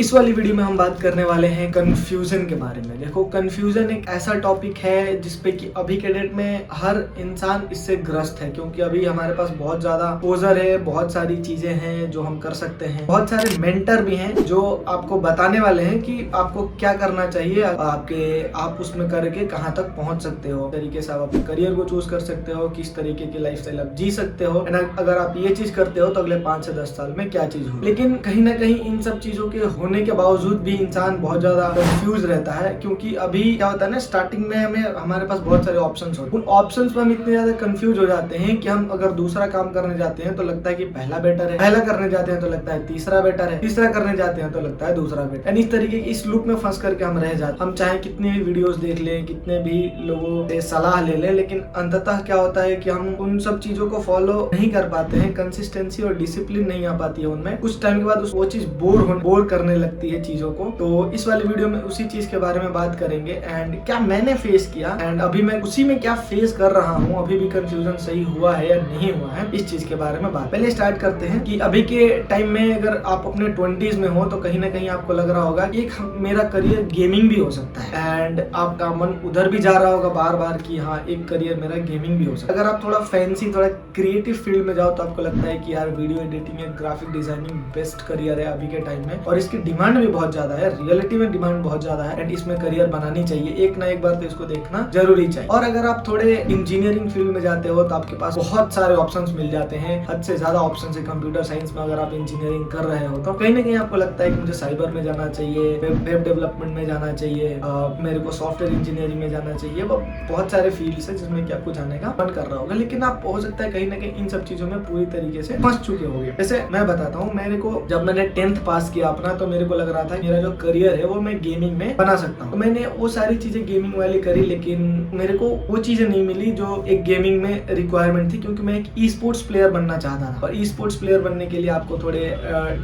इस वाली वीडियो में हम बात करने वाले हैं कंफ्यूजन के बारे में। देखो, कंफ्यूजन एक ऐसा टॉपिक है जिसपे कि अभी के डेट में हर इंसान इससे ग्रस्त है, क्योंकि अभी हमारे पास बहुत ज्यादा पोजर है, बहुत सारी चीजें हैं जो हम कर सकते हैं, बहुत सारे मेंटर भी हैं जो आपको बताने वाले हैं कि आपको क्या करना चाहिए, आप उसमें करके कहाँ तक पहुंच सकते हो, तरीके से आप अपने करियर को चूज कर सकते हो, किस तरीके की लाइफस्टाइल आप जी सकते हो। अगर आप ये चीज करते हो तो अगले 5 से 10 साल में क्या चीज हो। लेकिन कहीं ना कहीं इन सब चीजों के होने के बावजूद भी इंसान बहुत ज्यादा कंफ्यूज रहता है, क्योंकि अभी क्या होता है ना, स्टार्टिंग में हमारे पास बहुत सारे ऑप्शंस होते हैं। उन ऑप्शंस में हम इतने ज्यादा कंफ्यूज हो जाते हैं कि हम अगर दूसरा काम करने जाते हैं तो लगता है कि पहला बेटर है, पहला करने जाते हैं तो लगता है तीसरा बेटर है, तीसरा करने जाते हैं तो लगता है दूसरा बेटर है। इस तरीके की इस लूप में फंस करके हम रह जाते हैं। हम चाहे कितनी भी वीडियोस देख लें, कितने भी लोगों से सलाह ले लें, लेकिन अंततः क्या होता है कि हम उन सब चीजों को फॉलो नहीं कर पाते हैं। कंसिस्टेंसी और डिसिप्लिन नहीं आ पाती है उनमें। कुछ टाइम के बाद वो चीज बोर करने लगती है चीजों को। तो इस वाली वीडियो में उसी चीज के बारे में बात करेंगे एंड क्या मैंने फेस किया एंड अभी मैं उसी में क्या फेस कर रहा हूँ, अभी भी कंफ्यूजन सही हुआ है या नहीं हुआ है, इस चीज के बारे में बात। पहले स्टार्ट करते हैं कि अभी के टाइम में अगर आप अपने 20s में हो तो कहीं ना कहीं आपको लग रहा होगा कि मेरा करियर गेमिंग भी हो सकता है एंड आपका मन उधर भी जा रहा होगा बार बार कि हाँ, एक करियर मेरा गेमिंग भी हो सकता है। अगर आप थोड़ा फैंसी, थोड़ा क्रिएटिव फील्ड में जाओ तो आपको लगता है कि यार वीडियो एडिटिंग या ग्राफिक डिजाइनिंग बेस्ट करियर है अभी के टाइम में, और इसकी डिमांड भी बहुत ज्यादा है, रियलिटी में डिमांड बहुत ज्यादा है एंड इसमें करियर बनानी चाहिए। एक ना एक बार तो इसको देखना जरूरी चाहिए। और अगर आप थोड़े इंजीनियरिंग फील्ड में जाते हो तो आपके पास बहुत सारे ऑप्शंस मिल जाते हैं, हद से ज्यादा ऑप्शंस है। कंप्यूटर साइंस में अगर आप इंजीनियरिंग कर रहे हो तो कहीं ना कहीं आपको लगता है कि मुझे साइबर में जाना चाहिए, वेब डेवलपमेंट में जाना चाहिए, मेरे को सॉफ्टवेयर इंजीनियरिंग में जाना चाहिए। बहुत सारे फील्ड्स है जिसमें कि आपको जाने का मन कर रहा होगा, लेकिन आप हो सकता है कहीं ना कहीं इन सब चीजों में पूरी तरीके से फंस चुके होंगे। जैसे मैं बताता हूँ, मेरे को जब मैंने 10th पास किया अपना, तो मेरे को लग रहा था मेरा जो करियर है वो मैं गेमिंग में बना सकता हूँ। तो मैंने वो सारी चीजें गेमिंग वाली करी, लेकिन मेरे को वो चीजें नहीं मिली जो एक गेमिंग में रिक्वायरमेंट थी, क्योंकि मैं एक ई स्पोर्ट्स प्लेयर बनना चाहता था। और ई स्पोर्ट्स प्लेयर बनने के लिए आपको थोड़े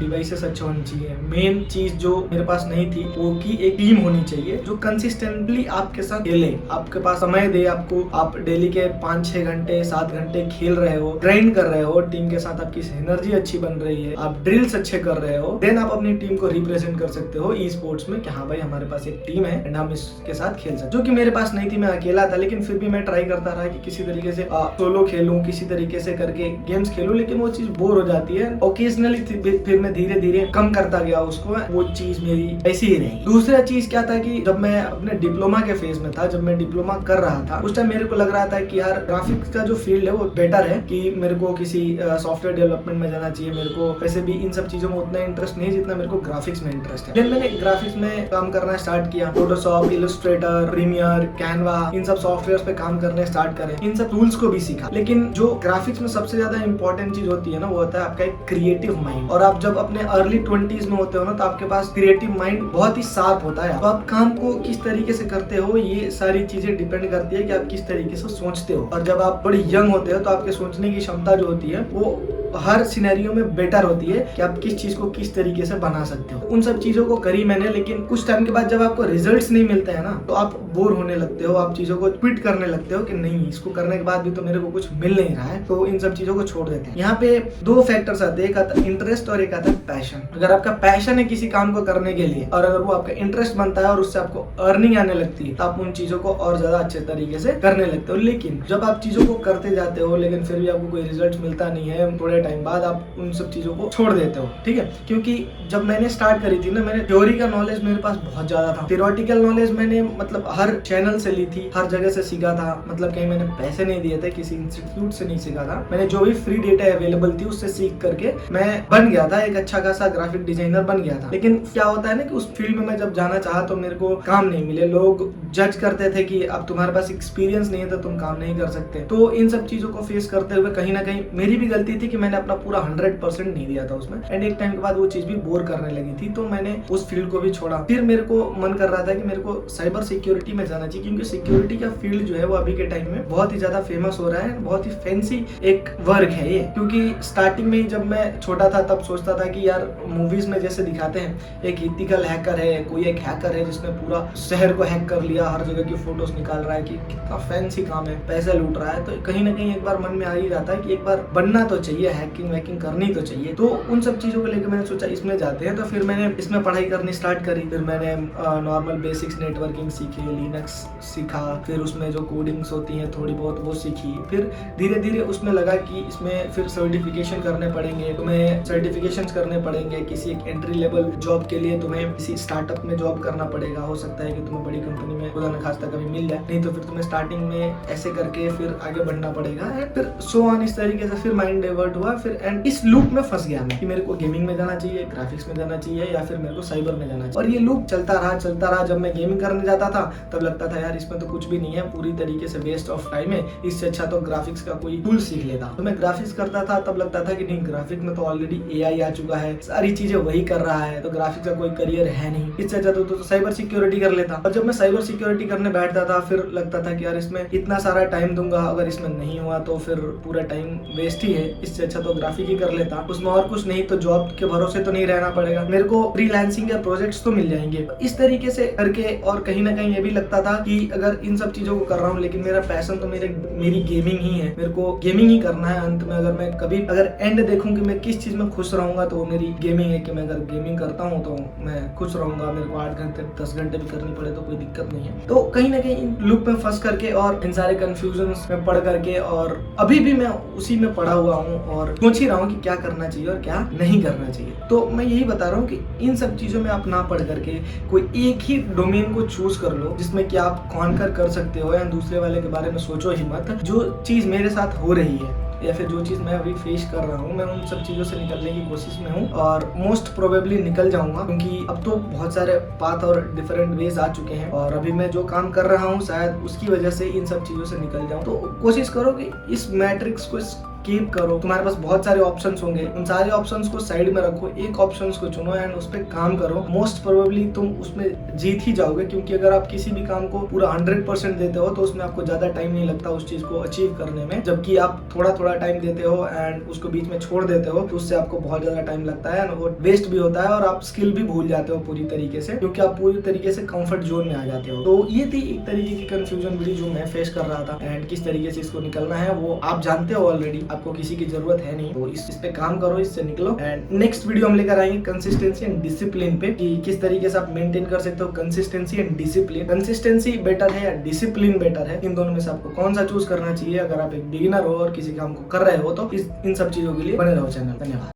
डिवाइसेस अच्छे होने चाहिए। मेन चीज जो मेरे पास नहीं थी वो की एक टीम होनी चाहिए जो कंसिस्टेंटली आपके साथ खेले, आपके पास समय दे आपको। आप डेली के 5-6 घंटे 7 घंटे खेल रहे हो, ग्राइंड कर रहे हो, टीम के साथ आपकी एनर्जी अच्छी बन रही है, आप ड्रिल्स अच्छे कर रहे हो, देन आप अपनी टीम को रिप्रेजेंट कर सकते हो ई स्पोर्ट्स में कि हाँ भाई, हमारे पास एक टीम है एंड हम इसके साथ खेल सकते। जो कि मेरे पास नहीं थी, मैं अकेला था, लेकिन फिर भी मैं ट्राई करता रहा कि किसी तरीके से सोलो खेलूं, किसी तरीके से करके गेम्स खेलूं, लेकिन वो चीज बोर हो जाती है। ओकेजनली फिर मैं धीरे धीरे कम करता गया उसको, वो चीज मेरी ऐसी ही रही। दूसरा चीज क्या था कि जब मैं अपने डिप्लोमा के फेज में था, जब मैं डिप्लोमा कर रहा था, उस टाइम मेरे को लग रहा था कि यार ग्राफिक्स का जो फील्ड है वो बेटर है, कि मेरे को किसी सॉफ्टवेयर डेवलपमेंट में जाना चाहिए। मेरे को वैसे भी इन सब चीजों में उतना इंटरेस्ट नहीं जितना मेरे को ग्राफिक्स में इंटरेस्ट है। फिर मैंने ग्राफिक्स में काम करना स्टार्ट किया, फोटोशॉप, इलस्ट्रेटर, प्रीमियर, कैनवा, इन सब सॉफ्टवेयर पे काम करने स्टार्ट करे, इन सब टूल्स को भी सीखा। लेकिन जो ग्राफिक्स में सबसे ज्यादा इंपॉर्टेंट चीज होती है ना, वो होता है आपका एक क्रिएटिव माइंड। और आप जब अपने अर्ली 20s में होते हो ना, तो आपके पास क्रिएटिव माइंड बहुत ही शार्प होता है। तो आप काम को किस तरीके से करते हो, ये सारी चीजें डिपेंड करती है कि आप किस तरीके से सोचते हो। और जब आप थोड़ी यंग होते हो तो आपके सोचने की क्षमता जो होती है वो हर सिनेरियो में बेटर होती है कि आप किस चीज को किस तरीके से बना सकते हो। उन सब चीजों को करी मैंने, लेकिन कुछ टाइम के बाद जब आपको रिजल्ट्स नहीं मिलते हैं ना, तो आप बोर होने लगते हो, आप चीजों को क्विट करने लगते हो कि नहीं, इसको करने के बाद भी तो मेरे को कुछ मिल नहीं रहा है, तो इन सब चीजों को छोड़ देते हैं। यहाँ पे 2 फैक्टर्स आते हैं, एक आता है इंटरेस्ट और एक आता है पैशन। अगर आपका पैशन है किसी काम को करने के लिए और अगर वो आपका इंटरेस्ट बनता है और उससे आपको अर्निंग आने लगती है, तो आप उन चीजों को और ज्यादा अच्छे तरीके से करने लगते हो। लेकिन जब आप चीजों को करते जाते हो लेकिन फिर भी आपको कोई रिजल्ट मिलता नहीं है, थोड़े टाइम बाद आप उन सब चीजों को छोड़ देते हो, ठीक है। क्योंकि जब मैंने स्टार्ट करी थी ना, मैंने थ्योरी का नॉलेज मेरे पास बहुत ज्यादा था, थियोरेटिकल नॉलेज मैंने मतलब हर चैनल से ली थी, हर जगह से सीखा था। मतलब कहीं मैंने पैसे नहीं दिए थे, किसी इंस्टीट्यूट से नहीं सीखा था, मैंने जो भी फ्री डेटा अवेलेबल थी उससे सीख करके मैं बन गया था, एक अच्छा खासा ग्राफिक डिजाइनर बन गया था। लेकिन क्या होता है ना कि उस फील्ड में मैं जब जाना चाहा तो मेरे को काम नहीं मिले। लोग जज करते थे कि अब तुम्हारे पास एक्सपीरियंस नहीं है तो तुम काम नहीं कर सकते। तो इन सब चीजों को फेस करते हुए कहीं ना कहीं मेरी भी गलती थी कि मैंने अपना पूरा 100% नहीं दिया था उसमें, एंड एक टाइम के बाद वो चीज भी बोर करने लगी थी, तो मैंने उस फील्ड को भी छोड़ा। फिर मेरे को मन कर रहा था कि मेरे को साइबर सिक्योरिटी में जाना चाहिए, क्योंकि सिक्योरिटी का फील्ड जो है वो अभी के टाइम में बहुत ही ज्यादा फेमस हो रहा है, बहुत ही फैंसी एक वर्क है ये। क्योंकि स्टार्टिंग में जब मैं छोटा था तब सोचता था कि यार मूवीज में जैसे दिखाते हैं, एक इथिकल हैकर है, कोई एक हैकर है जिसने पूरा शहर को हैक कर लिया, हर जगह की फोटोज निकाल रहा है, कि कितना फैंसी काम है, पैसे लूट रहा है। तो कहीं ना कहीं एक बार मन में आ ही जाता है कि एक बार बनना तो चाहिए हैकिंग वैकिंग करनी तो चाहिए। तो उन सब चीजों को लेकर मैंने सोचा इसमें जाते हैं। तो फिर मैंने इसमें पढ़ाई करनी स्टार्ट करी। फिर मैंने नॉर्मल बेसिक्स नेटवर्किंग सीखे, लिनक्स सीखा, फिर उसमें जो कोडिंग्स होती हैं थोड़ी बहुत वो सीखी। फिर धीरे धीरे उसमें लगा कि इसमें फिर सर्टिफिकेशन करने पड़ेंगे, तुम्हें सर्टिफिकेशंस करने पड़ेंगे। किसी एक एंट्री लेवल जॉब के लिए तुम्हें किसी स्टार्टअप में जॉब करना पड़ेगा। हो सकता है कि तुम्हें बड़ी कंपनी में खुदा न खास्ता कभी मिल जाए, नहीं तो फिर तुम्हें स्टार्टिंग में ऐसे करके फिर आगे बढ़ना पड़ेगा। फिर सो ऑन इस तरीके से फिर माइंड डाइवर्ट हुआ। फिर एंड इस लूप में फंस गया मैं कि मेरे को गेमिंग में जाना चाहिए, ग्राफिक्स में जाना चाहिए, या फिर मेरे को साइबर में जाना चाहिए। और ये लूप चलता रहा। जब मैं गेमिंग करने जाता था तब लगता था यार इसमें तो कुछ भी नहीं है, पूरी तरीके से वेस्ट ऑफ टाइम है, इससे अच्छा तो ग्राफिक्स का कोई टूल सीख लेता। तो मैं ग्राफिक्स करता था तब लगता था कि नहीं, ग्राफिक में तो ऑलरेडी एआई आ चुका है, सारी चीजें वही कर रहा है, तो ग्राफिक्स का कोई करियर है नहीं, इससे अच्छा तो साइबर सिक्योरिटी कर लेता। और जब मैं साइबर सिक्योरिटी करने बैठता था फिर लगता था कि यार इसमें इतना सारा टाइम दूंगा, अगर इसमें नहीं हुआ तो फिर पूरा टाइम वेस्ट ही है, इससे अच्छा तो ग्राफिक ही कर लेता। उसमें और कुछ नहीं तो जॉब के भरोसे तो नहीं रहना पड़ेगा, मेरे को फ्रीलांसिंग या प्रोजेक्ट्स तो मिल जाएंगे। इस तरीके से करके और कहीं ना कहीं ये भी लगता था कि अगर इन सब चीजों को कर रहा हूँ लेकिन मेरा पैशन तो मेरी गेमिंग ही है, मेरे को गेमिंग ही करना है। अंत में अगर एंड देखूं कि मैं किस चीज में खुश रहूंगा तो मेरी गेमिंग है, कि मैं अगर गेमिंग करता हूँ तो मैं खुश रहूंगा। मेरे को 8 घंटे 10 घंटे भी करनी पड़े तो कोई दिक्कत नहीं है। तो कहीं ना कहीं लूप में फंस करके और इन सारे कंफ्यूजन्स में पढ़ करके, और अभी भी मैं उसी में पड़ा हुआ हूँ और सोच ही रहा हूँ कि क्या करना चाहिए और क्या नहीं करना चाहिए। तो मैं यही बता रहा हूँ कि इन सब चीजों में आप ना पढ़ करके कोई एक ही डोमेन को चूज कर लो जिसमें कि आप कॉन्कर कर सकते हो, या दूसरे वाले के बारे में सोचो ही मत। जो चीज मेरे साथ हो रही है या फिर जो चीज मैं अभी फेस कर रहा हूँ, मैं उन सब चीजों से निकलने की कोशिश में हूँ और मोस्ट प्रोबेबली निकल जाऊंगा, क्योंकि अब तो बहुत सारे पाथ और डिफरेंट वेज आ चुके हैं। और अभी मैं जो काम कर रहा हूँ शायद उसकी वजह से इन सब चीजों से निकल जाऊं। तो कोशिश करो कि इस मैट्रिक्स को कीप करो। तुम्हारे पास बहुत सारे ऑप्शंस होंगे, उन सारे ऑप्शंस को साइड में रखो, एक ऑप्शंस को चुनो एंड उस पर काम करो। मोस्ट प्रोबेबली तुम उसमें जीत ही जाओगे, क्योंकि अगर आप किसी भी काम को पूरा 100% देते हो तो उसमें आपको ज्यादा टाइम नहीं लगता उस चीज को अचीव करने में। जबकि आप थोड़ा थोड़ा टाइम देते हो एंड उसको बीच में छोड़ देते हो तो उससे आपको बहुत ज्यादा टाइम लगता है, वो वेस्ट भी होता है और आप स्किल भी भूल जाते हो पूरी तरीके से, क्योंकि आप पूरी तरीके से कंफर्ट जोन में आ जाते हो। तो ये थी एक तरीके की कंफ्यूजन वीडियो जो मैं फेस कर रहा था, एंड किस तरीके से इसको निकलना है वो आप जानते हो ऑलरेडी, आपको किसी की जरूरत है नहीं। तो इस पे काम करो, इससे निकलो। एंड नेक्स्ट वीडियो हम लेकर आएंगे कंसिस्टेंसी एंड डिसिप्लिन पे, कि किस तरीके से आप मेंटेन कर सकते हो consistency and discipline. Consistency better है या डिसिप्लिन बेटर है, इन दोनों में से आपको कौन सा चूज करना चाहिए। अगर आप एक बिगिनर हो और किसी काम को कर रहे हो तो इन सब चीजों के लिए बने रहो चैनल। धन्यवाद।